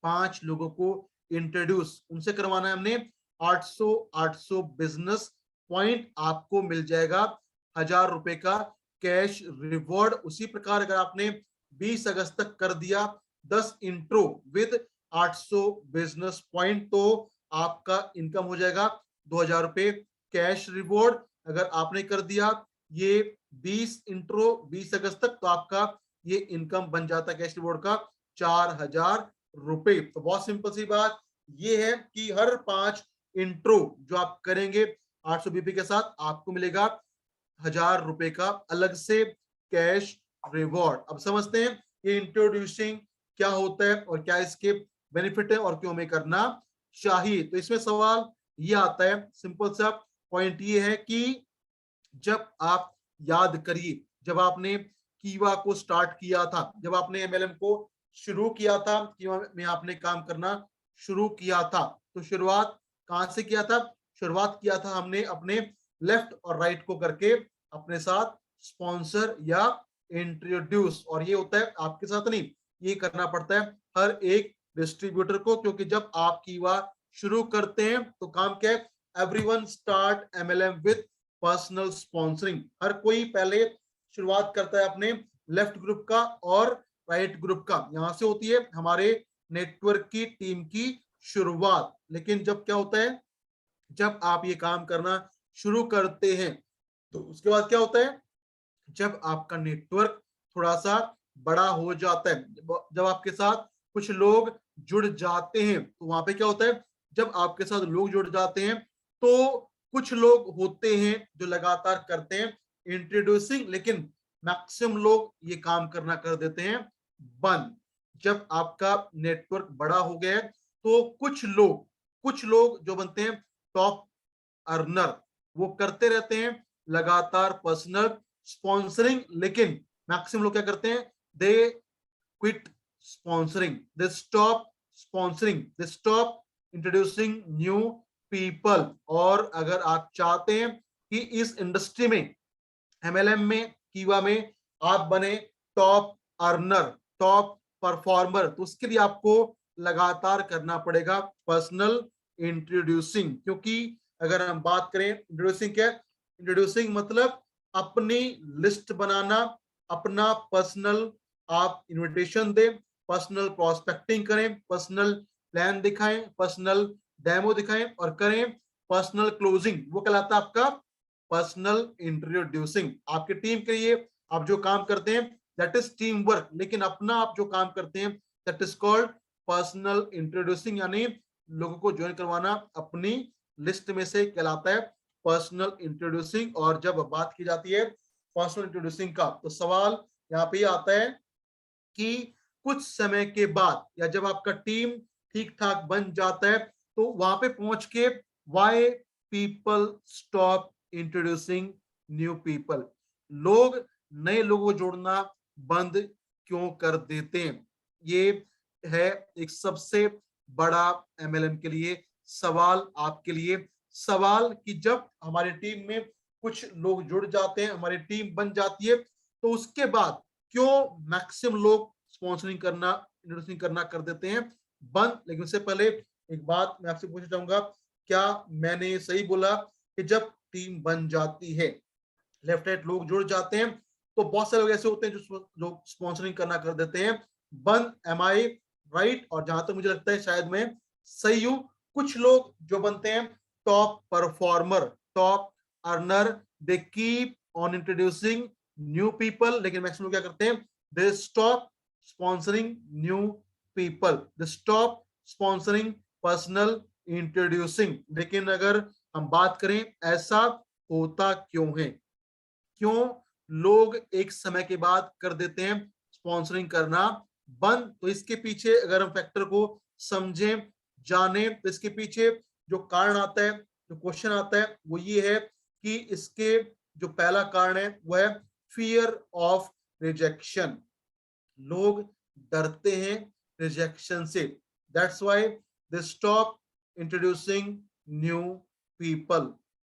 5 लोगों को इंट्रोड्यूस, उनसे करवाना है हमने 800 बिजनेस पॉइंट, आपको मिल जाएगा 1000 रुपए का कैश रिवॉर्ड। उसी प्रकार अगर आपने 20 अगस्त तक कर दिया 10 इंट्रो विद 800 बिजनेस पॉइंट, तो आपका इनकम हो जाएगा 2000 रुपए कैश रिवॉर्ड। अगर आपने कर दिया ये 20 इंट्रो 20 अगस्त तक, तो आपका ये इनकम बन जाता है कैश रिवॉर्ड का 4000 रुपए। तो बहुत सिंपल सी बात ये है कि हर 5 इंट्रो जो आप करेंगे 800 बीपी के साथ, आपको मिलेगा 1000 रुपए का अलग से कैश रिवॉर्ड। अब समझते हैं ये इंट्रोड्यूसिंग क्या होता है और क्या इसके बेनिफिट है और क्यों हमें करना चाहिए। तो इसमें सवाल ये आता है, सिंपल सा पॉइंट ये है कि जब आप याद करिए, जब आपने कीवा को स्टार्ट किया था, जब आपने एमएलएम को शुरू किया था, कीवा में आपने काम करना शुरू किया था, तो शुरुआत कहां से किया था? शुरुआत किया था हमने अपने लेफ्ट और राइट को करके अपने साथ स्पॉन्सर या इंट्रोड्यूस। और ये होता है आपके साथ नहीं, ये करना पड़ता है हर एक डिस्ट्रीब्यूटर को, क्योंकि जब आप कीवा शुरू करते हैं तो काम क्या है, everyone start MLM with personal sponsoring. हर कोई पहले शुरुआत करता है अपने लेफ्ट ग्रुप का और राइट ग्रुप का, यहां से होती है हमारे नेटवर्क की टीम की शुरुआत। लेकिन जब क्या होता है, जब आप ये काम करना शुरू करते हैं तो उसके बाद क्या होता है, जब आपका नेटवर्क थोड़ा सा बड़ा हो जाता है, जब आपके साथ कुछ लोग जुड़ जाते हैं, तो वहां पे क्या होता है, जब आपके साथ लोग जुड़ जाते हैं तो कुछ लोग होते हैं जो लगातार करते हैं इंट्रोड्यूसिंग, लेकिन मैक्सिमम लोग ये काम करना कर देते हैं बंद। जब आपका नेटवर्क बड़ा हो गया है तो कुछ लोग जो बनते हैं टॉप अर्नर, वो करते रहते हैं लगातार पर्सनल स्पॉन्सरिंग, लेकिन मैक्सिमम लोग क्या करते हैं, they quit sponsoring, they stop sponsoring, they stop introducing new people. और अगर आप चाहते हैं कि इस इंडस्ट्री में, एमएलएम में, कीवा में आप बने टॉप अर्नर, टॉप परफॉर्मर, तो उसके लिए आपको लगातार करना पड़ेगा पर्सनल इंट्रोड्यूसिंग। क्योंकि अगर हम बात करें इंट्रोड्यूसिंग क्या है, इंट्रोड्यूसिंग मतलब अपनी लिस्ट बनाना, अपना पर्सनल आप इनविटेशन दें, पर्सनल प्रोस्पेक्टिंग करें, पर्सनल प्लान दिखाएं, पर्सनल डेमो दिखाएं और करें पर्सनल क्लोजिंग, वो कहलाता है आपका पर्सनल इंट्रोड्यूसिंग। आपकी टीम के लिए आप जो काम करते हैं दैट इज टीम वर्क, लेकिन अपना आप जो काम करते हैं that is called personal introducing, यानी लोगों को ज्वाइन करवाना अपनी लिस्ट में से कहलाता है पर्सनल इंट्रोड्यूसिंग। और जब बात की जाती है पर्सनल इंट्रोड्यूसिंग का, तो सवाल यहाँ पे आता है कि कुछ समय के बाद या जब आपका टीम ठीक ठाक बन जाता है तो वहां पे पहुंच के why people stop introducing new people, लोग नए लोगों को जोड़ना बंद क्यों कर देते हैं? ये है एक सबसे बड़ा MLM के लिए सवाल आपके लिए, सवाल कि जब हमारी टीम में कुछ लोग जुड़ जाते हैं, हमारी टीम बन जाती है, तो उसके बाद क्यों मैक्सिमम लोग स्पॉन्सरिंग करना, इंट्रोड्यूसिंग करना कर देते हैं बंद। लेकिन उससे पहले एक बात मैं आपसे पूछना चाहूंगा, क्या मैंने सही बोला कि जब टीम बन जाती है, लेफ्ट राइट लोग जुड़ जाते हैं, तो बहुत सारे लोग ऐसे होते हैं जो लोग स्पॉन्सरिंग करना कर देते हैं बंद? एम आई राइट? और जहां तक मुझे लगता है शायद मैं सही हूं, कुछ लोग जो बनते हैं top performer, top earner, they keep on introducing new people, लेकिन मैक्सिमम क्या करते हैं, दे स्टॉप स्पॉन्सरिंग न्यू पीपल, दे स्टॉप स्पॉन्सरिंग पर्सनल इंट्रोड्यूसिंग। लेकिन अगर हम बात करें ऐसा होता क्यों है, क्यों लोग एक समय के बाद कर देते हैं स्पॉन्सरिंग करना बंद? तो इसके पीछे अगर हम फैक्टर को समझें, जाने, तो इसके पीछे जो कारण आता है, जो क्वेश्चन आता है, वो ये है कि इसके जो पहला कारण है वो है फियर ऑफ रिजेक्शन। लोग डरते हैं रिजेक्शन से, that's why they stop introducing new people.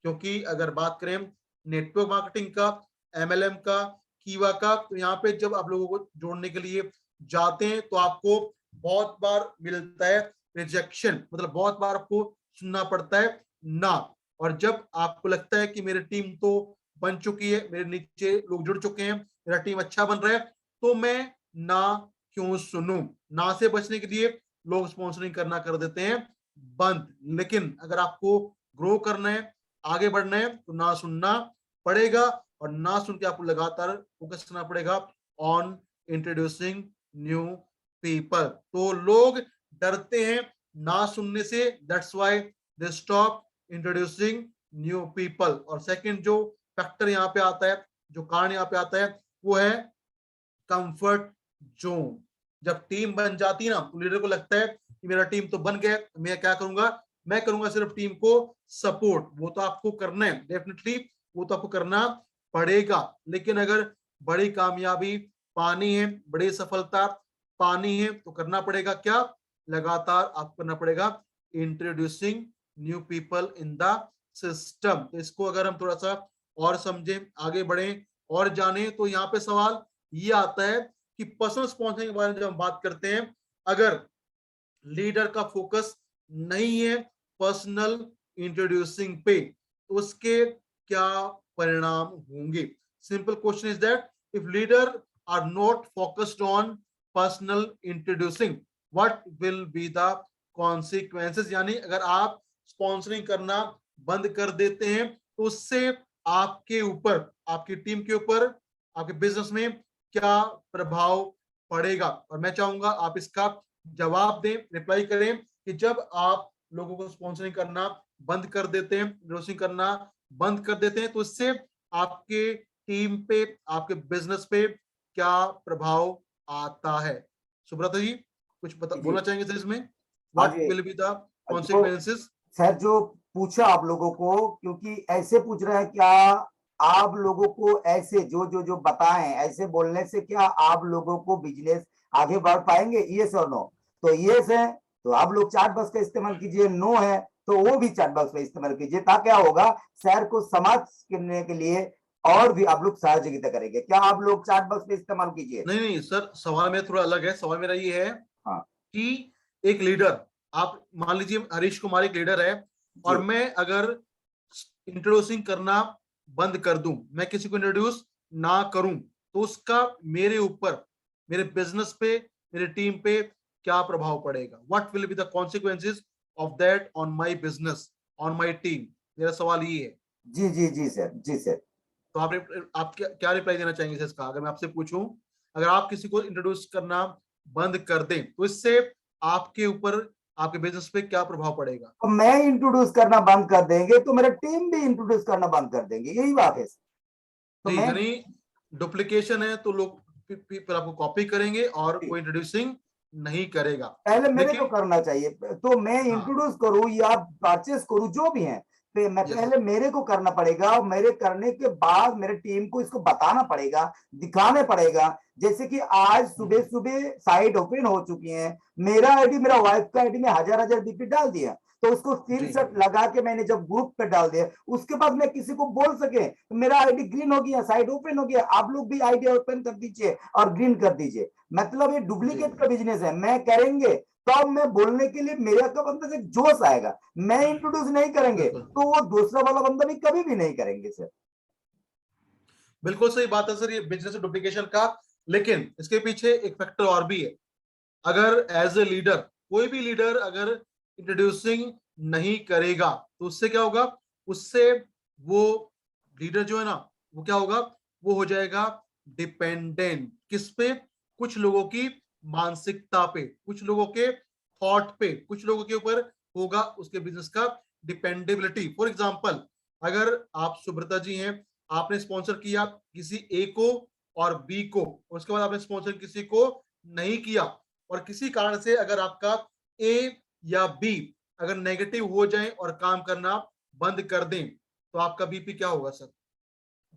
क्योंकि अगर बात करें नेटवर्क मार्केटिंग का, MLM का, कीवा का, तो यहाँ पे जब आप लोगों को जोड़ने के लिए जाते हैं तो आपको बहुत बार मिलता है रिजेक्शन, मतलब बहुत बार आपको सुनना पड़ता है ना। और जब आपको लगता है कि मेरी टीम तो बन चुकी है, मेरे नीचे लोग जुड़ चुके हैं, मेरा टीम अच्छा बन रहा है, तो मैं ना क्यों सुनूं? ना से बचने के लिए लोग स्पॉन्सरिंग करना कर देते हैं बंद। लेकिन अगर आपको ग्रो करना है, आगे बढ़ना है, तो ना सुनना पड़ेगा, और ना सुन के आपको लगातार फोकस करना पड़ेगा ऑन इंट्रोड्यूसिंग न्यू पीपल। तो लोग डरते हैं ना सुनने से, that's why they stop introducing new people. और सेकंड जो फैक्टर यहाँ पे आता है, जो कारण यहाँ पे आता है, वो है कंफर्ट जोन। जब टीम बन जाती है ना, तो लीडर को लगता है कि मेरा टीम तो बन गया, मैं क्या करूंगा, मैं करूंगा सिर्फ टीम को सपोर्ट। वो तो आपको करना है डेफिनेटली, वो तो आपको करना पड़ेगा, लेकिन अगर बड़ी कामयाबी पानी है, बड़ी सफलता पानी है, तो करना पड़ेगा क्या, लगातार आपको करना पड़ेगा introducing new people in the system. तो इसको अगर हम थोड़ा सा और समझें, आगे बढ़ें और जाने, तो यहाँ पे सवाल ये आता है कि पर्सनल स्पॉन्सरिंग के बारे में जब हम बात करते हैं, अगर लीडर का फोकस नहीं है पर्सनल इंट्रोड्यूसिंग पे, तो उसके क्या परिणाम होंगे? Simple question is that if leader are not focused on personal introducing, what will be the consequences? यानी अगर आप स्पॉन्सरिंग करना बंद कर देते हैं, तो उससे आपके ऊपर, आपकी टीम के ऊपर, आपके बिजनेस में क्या प्रभाव पड़ेगा? और मैं चाहूंगा आप इसका जवाब दें, रिप्लाई करें कि जब आप लोगों को स्पॉन्सरिंग करना बंद कर देते हैं, इंट्रोड्यूसिंग करना बंद कर देते हैं, तो इससे आपके टीम पे, आपके बिजनेस पे क्या प्रभाव आता है? सुब्रता जी कुछ जी बोलना चाहेंगे सर इसमें? हाँ व्हाट जी। विल बी द जो कॉन्सिक्वेंसेस? सर जो पूछा आप लोगों को, क्योंकि ऐसे पूछ रहा है, क्या आप लोगों को ऐसे जो जो जो बताएं, ऐसे बोलने से क्या आप लोगों को बिजनेस आगे बढ़ पाएंगे? यस और नो? तो यस है तो आप लोग चैट बॉक्स का इस्तेमाल कीजिए, नो है तो वो भी चैट बॉक्स का इस्तेमाल कीजिए, ताकि क्या होगा, शहर को समझ करने के लिए और भी आप लोग सहयोगिता करेंगे। क्या आप लोग चैट बॉक्स का इस्तेमाल कीजिए। नहीं नहीं सर, सवाल मेरा थोड़ा अलग है। सवाल मेरा ये है हाँ कि एक लीडर, आप मान लीजिए हरीश कुमार एक लीडर है, और जी मैं अगर इंट्रोड्यूसिंग करना बंद कर दूं, मैं किसी को इंट्रोड्यूस ना करूं, तो उसका मेरे ऊपर, मेरे बिजनेस पे, मेरी टीम पे क्या प्रभाव पड़ेगा? What will be the consequences of that on my business, on my team? मेरा सवाल ये है। जी जी जी सर, जी सर। तो आप क्या रिप्लाई देना चाहेंगे सर इसका, अगर मैं आपसे पूछूं, अगर आप किसी को इंट्रोड्यूस करना बंद कर दें, तो इससे आपके ऊपर, आपके बिजनेस पे क्या प्रभाव पड़ेगा? तो मैं इंट्रोड्यूस करना बंद कर देंगे तो मेरा टीम भी इंट्रोड्यूस करना बंद कर देंगे, यही बात है। तो जी, मैं यानी डुप्लीकेशन है तो लोग फिर आपको कॉपी करेंगे और कोई इंट्रोड्यूसिंग नहीं करेगा। पहले मेरे को लेकिन करना चाहिए, तो मैं हाँ, इंट्रोड्यूस करूं या परचेस करूं, जो भी है, मैं पहले मेरे को करना पड़ेगा और मेरे करने के बाद मेरे टीम को इसको बताना पड़ेगा, दिखाने पड़ेगा। जैसे कि आज सुबह सुबह साइट ओपन हो चुकी है, मेरा आईडी, मेरा वाइफ का आईडी में हजार बीपी डाल दिया, तो उसको स्क्रीनशॉट लगा के मैंने जब ग्रुप पे डाल दिया, उसके बाद मैं किसी को बोल सके तो मेरा आईडी ग्रीन हो गया, साइट ओपन हो गया, आप लोग भी आईडी ओपन कर दीजिए और ग्रीन कर दीजिए। मतलब ये डुप्लीकेट का बिजनेस है, मैं करेंगे तो मैं बोलने के लिए मेरे का बंदा से जोश आएगा, मैं इंट्रोड्यूस नहीं करेंगे तो वो दूसरा वाला बंदा भी कभी भी नहीं करेंगे सर। बिल्कुल सही बात है सर, ये बिजनेस डुप्लीकेशन का। लेकिन इसके पीछे एक फैक्टर और भी है। अगर एज ए लीडर, कोई भी लीडर अगर इंट्रोड्यूसिंग नहीं करेगा तो उससे क्या होगा, उससे वो लीडर जो है ना, वो क्या होगा, वो हो जाएगा डिपेंडेंट। किस पे? कुछ लोगों की मानसिकता पे, कुछ लोगों के थॉट पे, कुछ लोगों के ऊपर होगा उसके बिजनेस का डिपेंडेबिलिटी। फॉर एग्जांपल, अगर आप सुब्रता जी हैं, आपने स्पॉन्सर किया किसी ए को और बी को, उसके बाद आपने स्पॉन्सर किसी को नहीं किया, और किसी कारण से अगर आपका ए या बी अगर नेगेटिव हो जाए और काम करना बंद कर दें, तो आपका बीपी क्या होगा सर?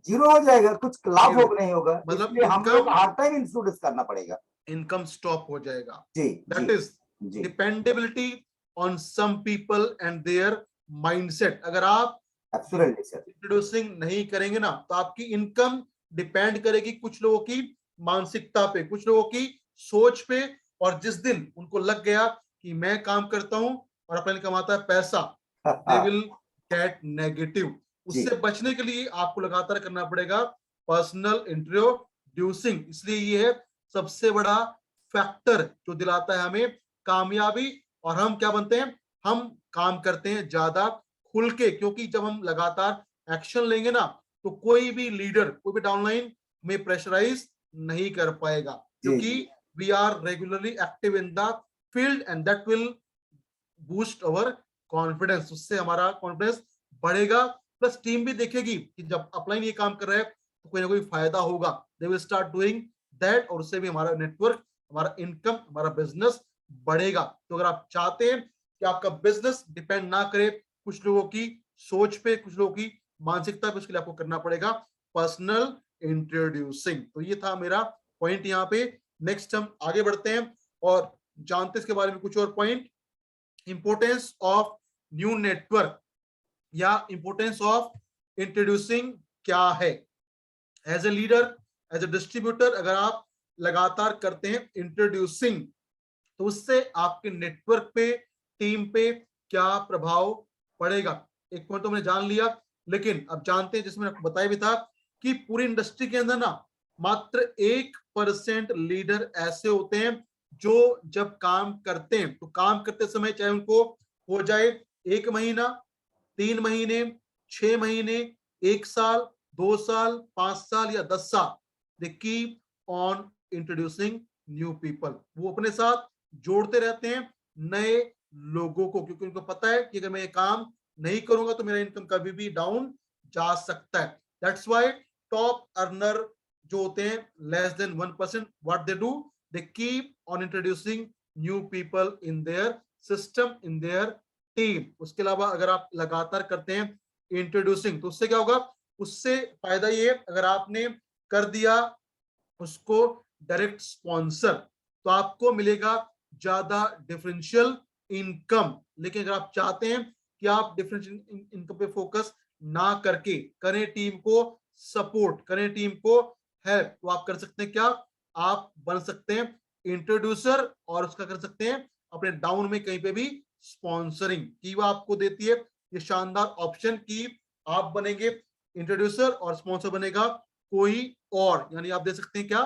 जीरो हो जाएगा, कुछ लाभ जीरो। नहीं होगा, मतलब इसलिए हम लोग इनकम, हर टाइम इंट्रोड्यूस करना पड़ेगा। इनकम स्टॉप हो जाएगा। जी दैट जी इज जी dependability on some people and their mindset. अगर आप एब्सोल्युटली सर। इंट्रोड्यूसिंग नहीं करेंगे ना, तो आपकी इनकम डिपेंड करेगी कुछ लोगों की मानसिकता पे, कुछ लोगों की सोच पे। और जिस दिन उनको लग गया कि मैं काम करता हूं और अपने लिए कमाता है पैसा, दे विल गेट नेगेटिव। जी उससे बचने के लिए आपको लगातार करना पड़ेगा पर्सनल इंट्रोड्यूसिंग। इसलिए ये है सबसे बड़ा फैक्टर जो दिलाता है हमें कामयाबी। और हम क्या बनते हैं, हम काम करते हैं ज्यादा खुल के, क्योंकि जब हम लगातार एक्शन लेंगे ना, तो कोई भी लीडर, कोई भी डाउनलाइन में प्रेशराइज नहीं कर पाएगा, जी क्योंकि जी we are regularly active in the field and that will boost our confidence. उससे हमारा कॉन्फिडेंस बढ़ेगा, प्लस टीम भी देखेगी कि जब अपलाइन ये काम कर रहा है तो कोई ना कोई फायदा होगा, they will start doing that, और उससे भी हमारा नेटवर्क, हमारा इनकम, हमारा बिजनेस बढ़ेगा। तो अगर आप चाहते हैं कि आपका बिजनेस डिपेंड ना करे कुछ लोगों की सोच पे, कुछ लोगों की मानसिकता पे, उसके लिए आपको करना पड़ेगा पर्सनल इंट्रोड्यूसिंग। तो ये था मेरा पॉइंट यहाँ पे। नेक्स्ट हम आगे बढ़ते हैं और जानते हैं इसके बारे में कुछ और point. Importance of new network या इंपोर्टेंस ऑफ इंट्रोड्यूसिंग क्या है। As a leader, as a distributor, अगर आप लगातार करते हैं इंट्रोड्यूसिंग, तो उससे आपके नेटवर्क पे, टीम पे क्या प्रभाव पड़ेगा। एक पॉइंट तो मैंने जान लिया, लेकिन अब जानते हैं, जिसमें आपको बताया भी था कि पूरी इंडस्ट्री के अंदर ना मात्र 1% लीडर ऐसे होते हैं जो जब काम करते हैं, तो काम करते समय चाहे उनको हो जाए 1 महीना, 3 महीने, 6 महीने, 1 साल, 2 साल, 5 साल या 10 साल, they keep on introducing new people. वो अपने साथ जोड़ते रहते हैं नए लोगों को, क्योंकि उनको पता है कि अगर मैं ये काम नहीं करूंगा तो मेरा इनकम कभी भी डाउन जा सकता है। दैट्स वाई टॉप अर्नर जो होते हैं, less than 1%, what they do, they keep on introducing new people in their system, in their team. उसके अलावा अगर आप लगातार करते हैं इंट्रोड्यूसिंग, तो उससे क्या होगा, उससे फायदा ये, अगर आपने कर दिया उसको डायरेक्ट स्पॉन्सर, तो आपको मिलेगा ज्यादा डिफरेंशियल इनकम। लेकिन अगर आप चाहते हैं कि आप डिफरेंशियल इनकम पे फोकस ना करके करें, टीम को सपोर्ट करें, टीम को हेल्प, तो आप कर सकते हैं क्या, आप बन सकते हैं इंट्रोड्यूसर, और उसका कर सकते हैं अपने डाउन में कहीं पे भी स्पॉन्सरिंग की। वो आपको देती है ये शानदार ऑप्शन की आप बनेंगे इंट्रोड्यूसर और स्पॉन्सर बनेगा कोई और। यानी आप दे सकते हैं क्या,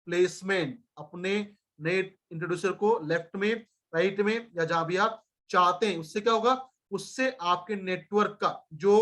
प्लेसमेंट अपने नए इंट्रोड्यूसर को लेफ्ट में, राइट में, या जहां भी आप चाहते हैं। उससे क्या होगा, उससे आपके नेटवर्क का जो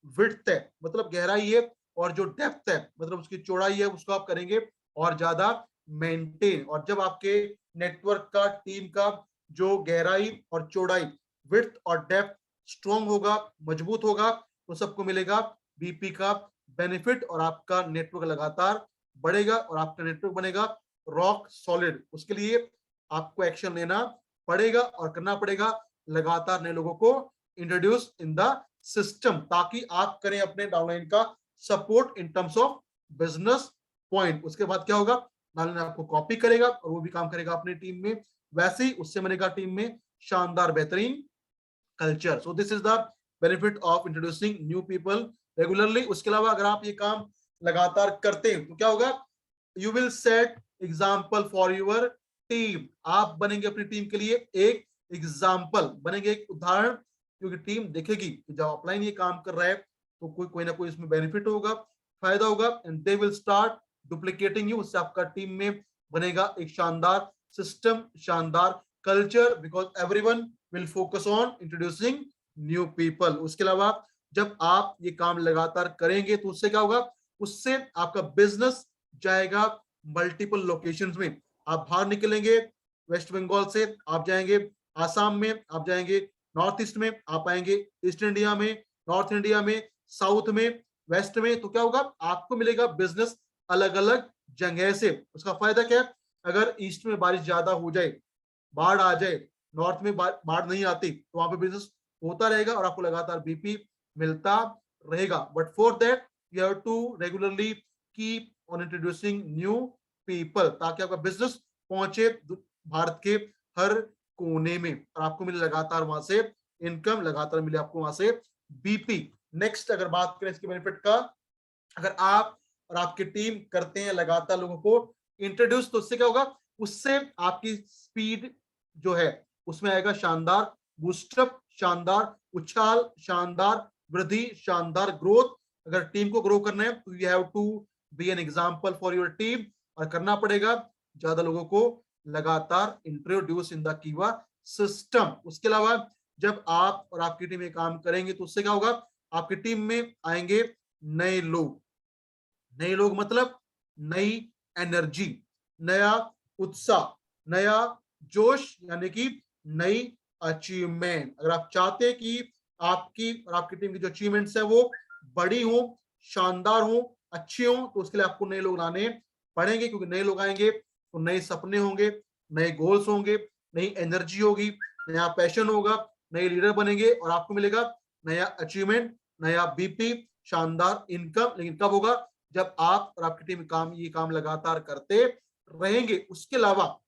विड्थ है, मतलब गहराई है, और जो डेप्थ है, मतलब उसकी चौड़ाई है, उसको आप करेंगे और ज्यादा मेंटेन। और जब आपके नेटवर्क का, टीम का जो गहराई और चौड़ाई, विड्थ और डेप्थ स्ट्रॉन्ग होगा, मजबूत होगा, तो सबको मिलेगा बीपी का बेनिफिट, और आपका नेटवर्क लगातार बढ़ेगा और आपका नेटवर्क बनेगा रॉक सॉलिड। उसके लिए आपको एक्शन लेना पड़ेगा और करना पड़ेगा लगातार नए लोगों को इंट्रोड्यूस इन द सिस्टम, ताकि आप करें अपने डाउनलाइन का support in terms of business point. उसके बाद क्या होगा, डाउनलाइन आपको कॉपी करेगा और वो भी काम करेगा अपनी टीम में, वैसे ही उससे बनेगा टीम में शानदार बेहतरीन culture. So this is the benefit of introducing new people regularly. उसके अलावा अगर आप ये काम लगातार करते हैं तो क्या होगा, you will set example for your team. आप बनेंगे अपनी टीम के लिए एक एग्जाम्पल, बनेंगे एक उदाहरण, क्योंकि टीम देखेगी कि जब ऑफलाइन ये काम कर रहा है तो कोई ना कोई इसमें बेनिफिट होगा, फायदा होगा, and they will start duplicating you. उससे आपका टीम में बनेगा एक शानदार सिस्टम, शानदार culture, because everyone will focus on introducing new people. उसके अलावा जब आप ये काम लगातार करेंगे तो उससे क्या होगा, उससे आपका बिजनेस जाएगा मल्टीपल लोकेशंस में। आप बाहर निकलेंगे वेस्ट बंगाल से, आप जाएंगे आसाम में, आप जाएंगे नॉर्थ ईस्ट में, आप आएंगे ईस्ट इंडिया में, नॉर्थ इंडिया में, साउथ में, वेस्ट में, तो क्या होगा, आपको मिलेगा बिजनेस अलग अलग जगह से। उसका फायदा क्या है, अगर ईस्ट में बारिश ज्यादा हो जाए, बाढ़ आ जाए, नॉर्थ में बाढ़ नहीं आती, तो वहां पे बिजनेस होता रहेगा और आपको लगातार बीपी मिलता रहेगा। But for that you have to regularly keep on introducing new people, ताकि आपका बिजनेस पहुंचे भारत के हर कोने में और आपको मिले लगातार वहां से इनकम, लगातार मिले आपको वहां से बीपी। नेक्स्ट अगर बात करें इसके बेनिफिट का, अगर आप और आपकी टीम करते हैं लगातार लोगों को इंट्रोड्यूस, तो उससे क्या होगा, उससे आपकी स्पीड जो है उसमें आएगा शानदार बूस्टअप, शानदार उछाल, शानदार वृद्धि, शानदार ग्रोथ। अगर टीम को ग्रो करना है तो you have to be an example for your team, और करना पड़ेगा ज्यादा लोगों को लगातार introduce in the Kiwa system. उसके अलावा जब आप और आपकी टीम में काम करेंगे तो उससे क्या होगा, आपकी टीम में आएंगे नए लोग। नए लोग मतलब नई एनर्जी, नया उत्साह, नया जोश, यानी कि नई अचीवमेंट। अगर आप चाहते हैं कि आपकी और आपकी टीम की जो अचीवमेंट्स है वो बड़ी हो, शानदार हो, अच्छी हो, तो उसके लिए आपको नए लोग लाने पड़ेंगे, क्योंकि नए लोग आएंगे तो नए सपने होंगे, नए गोल्स होंगे, नई एनर्जी होगी, नया पैशन होगा, नए लीडर बनेंगे और आपको मिलेगा नया अचीवमेंट, नया बीपी, शानदार इनकम। लेकिन कब होगा, जब आप और आपकी टीम ये काम लगातार करते रहेंगे। उसके अलावा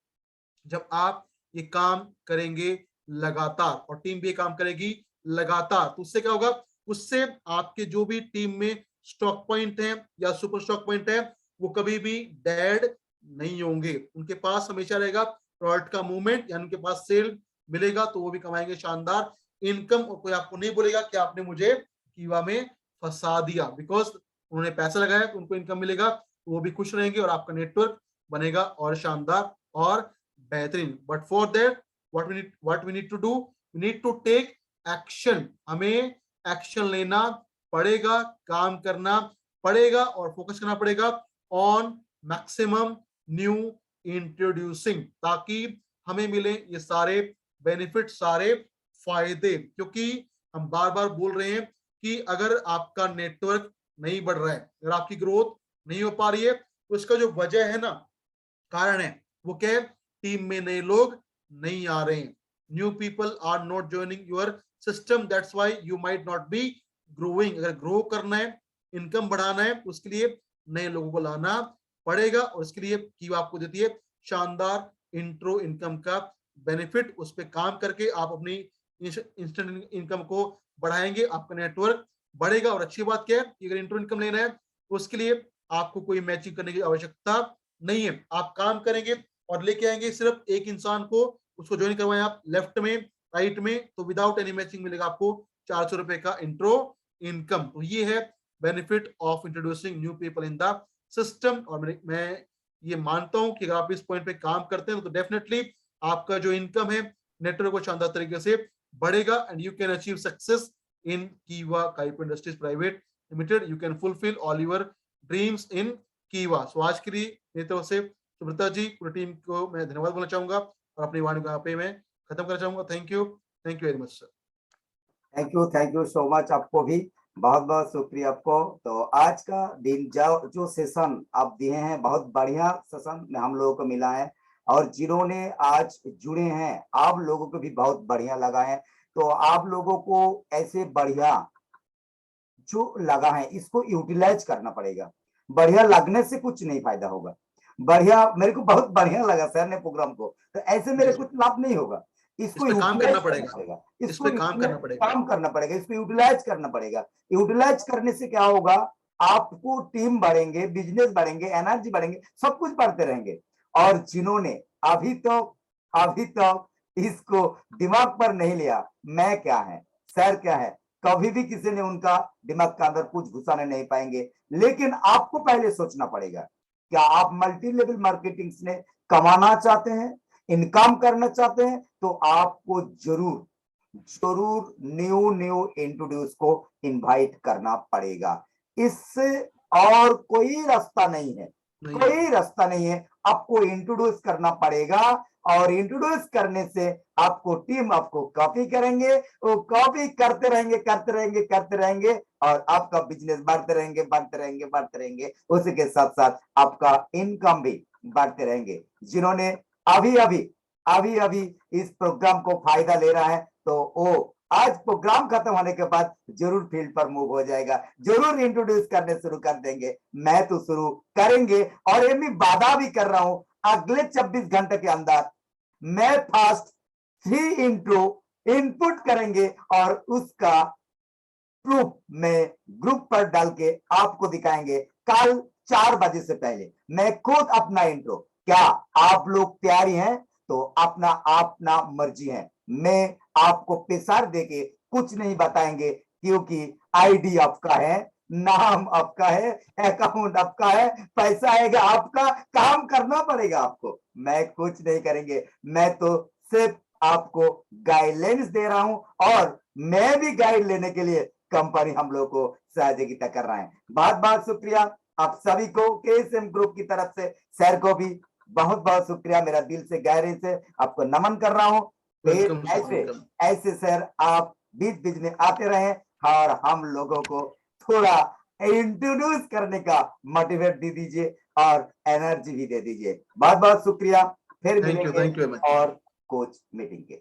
जब आप ये काम करेंगे लगातार और टीम भी ये काम करेगी लगातार, तो उससे क्या होगा, उससे आपके जो भी टीम में स्टॉक पॉइंट है या सुपर स्टॉक पॉइंट है वो कभी भी डेड नहीं होंगे। उनके पास हमेशा रहेगा प्रोडक्ट का मूवमेंट, यानी उनके पास सेल मिलेगा तो वो भी कमाएंगे शानदार इनकम, और कोई आपको नहीं बोलेगा कि आपने मुझे कीवा में फंसा दिया, बिकॉज उन्होंने पैसा लगाया तो उनको इनकम मिलेगा, तो वो भी खुश रहेंगे और आपका नेटवर्क बनेगा और शानदार और बेहतरीन। But for that what we need to do, we need to take action. हमें एक्शन लेना पड़ेगा, काम करना पड़ेगा और फोकस करना पड़ेगा ऑन मैक्सिमम न्यू इंट्रोड्यूसिंग, ताकि हमें मिले ये सारे बेनिफिट, सारे फायदे। क्योंकि हम बार बार बोल रहे हैं कि अगर आपका नेटवर्क नहीं बढ़ रहा है, अगर आपकी ग्रोथ नहीं हो पा रही है, तो इसका जो वजह है ना, कारण है, वो क्या है, टीम में नए लोग नहीं आ रहे हैं, new people are not joining your system, that's why you might not be growing. अगर ग्रो करना है, इनकम बढ़ाना है, उसके लिए नए लोगों को लाना पड़ेगा, और इसके लिए कीवा आपको देती है शानदार इंट्रो इनकम का बेनिफिट। उस पर काम करके आप अपनी इंस्टेंट इनकम को बढ़ाएंगे, आपका नेटवर्क बढ़ेगा। और अच्छी बात क्या है कि अगर इंट्रो इनकम लेना है तो उसके लिए आपको कोई मैचिंग करने की आवश्यकता नहीं है, आप काम करेंगे और लेके आएंगे सिर्फ एक इंसान को, उसको ज्वाइन करवाएं आप लेफ्ट में, राइट में, तो विदाउट एनी मैचिंग मिलेगा आपको 400 रुपए का इंट्रो इनकम। तो ये है benefit of introducing new people in the system. और मैं ये मानता हूं कि अगर आप इस पॉइंट पे काम करते हैं तो डेफिनेटली आपका जो इनकम है नेटवर्क को शानदार तरीके से बढ़ेगा, and you can achieve success in Keeva Kaipo industries private limited. You can fulfill all your dreams in Keeva. So आज के लिए मेरी तरफ से सुब्रता जी, पूरी टीम को मैं धन्यवाद बोलना चाहूंगा और अपनी वाणी को यहाँ पे मैं खत्म करना चाहूंगा। Thank you very much sir. Thank you so much, आपको भी बहुत बहुत शुक्रिया आपको। तो आज का दिन जो सेशन आप दिए हैं, बहुत बढ़िया सेशन में हम लोगों को मिला है, और जिन्होंने आज जुड़े हैं आप लोगों को भी बहुत बढ़िया लगा है। तो आप लोगों को ऐसे बढ़िया जो लगा है इसको यूटिलाइज करना पड़ेगा। बढ़िया लगने से कुछ नहीं फायदा होगा। बढ़िया, मेरे को बहुत बढ़िया लगा सर ने प्रोग्राम को, तो ऐसे मेरे जी कुछ लाभ नहीं होगा। इसको इस पे काम यूटिलाइज करना करना पड़ेगा, पड़ेगा, इस इसको पे काम करना पड़ेगा। काम करना पड़ेगा, इसको यूटिलाइज करना पड़ेगा। यूटिलाइज करने से क्या होगा, आपको टीम बढ़ेंगे, बिजनेस बढ़ेंगे, एनर्जी बढ़ेंगे, सब कुछ बढ़ते रहेंगे। और जिन्होंने अभी तो इसको दिमाग पर नहीं लिया, मैं क्या है, सर क्या है, कभी भी किसी ने उनका दिमाग के अंदर कुछ घुसाने नहीं पाएंगे। लेकिन आपको पहले सोचना पड़ेगा, क्या आप मल्टी लेवल मार्केटिंग ने कमाना चाहते हैं, इनकम करना चाहते हैं, तो आपको जरूर जरूर न्यू न्यू इंट्रोड्यूस को इनवाइट करना पड़ेगा। इससे और कोई रास्ता नहीं है, कोई रास्ता नहीं है। आपको इंट्रोड्यूस करना पड़ेगा, और इंट्रोड्यूस करने से आपको टीम आपको कॉपी करेंगे, वो कॉपी करते रहेंगे करते रहेंगे करते रहेंगे, और आपका बिजनेस बढ़ते रहेंगे बढ़ते रहेंगे बढ़ते रहेंगे। उसी के साथ साथ आपका इनकम भी बढ़ते रहेंगे। जिन्होंने अभी अभी अभी अभी इस प्रोग्राम को फायदा ले रहा है, तो वो आज प्रोग्राम खत्म होने के बाद जरूर फील्ड पर मूव हो जाएगा, जरूर इंट्रोड्यूस करने शुरू कर देंगे। मैं तो शुरू करेंगे, और ये मैं वादा भी कर रहा हूं, अगले 24 घंटे के अंदर मैं फास्ट 3 इंट्रो इनपुट करेंगे, और उसका प्रूफ में ग्रुप पर डाल के आपको दिखाएंगे। कल 4 बजे से पहले मैं खुद अपना इंट्रो, क्या आप लोग तैयारी हैं? तो अपना अपना मर्जी है, मैं आपको पेशार देके कुछ नहीं बताएंगे, क्योंकि आईडी आपका है, नाम आपका है, अकाउंट आपका है, पैसा आएगा आपका, काम करना पड़ेगा आपको। मैं कुछ नहीं करेंगे, मैं तो सिर्फ आपको गाइडलाइंस दे रहा हूं, और मैं भी गाइड लेने के लिए कंपनी हम लोग को सहयोगिता कर रहा है। बहुत बहुत शुक्रिया आप सभी को, केएसएम ग्रुप की तरफ से सर को भी बहुत बहुत शुक्रिया, मेरा दिल से गहरे से आपको नमन कर रहा हूँ। वेलकम सर, ऐसे वेलकम। ऐसे सर आप बीच बीच में आते रहे, और हम लोगों को थोड़ा इंट्रोड्यूस करने का मोटिवेट दे दीजिए, और एनर्जी भी दे दीजिए। बहुत बहुत शुक्रिया, फिर मिलेंगे थैंक यू वेरी मच। और कोच मीटिंग के।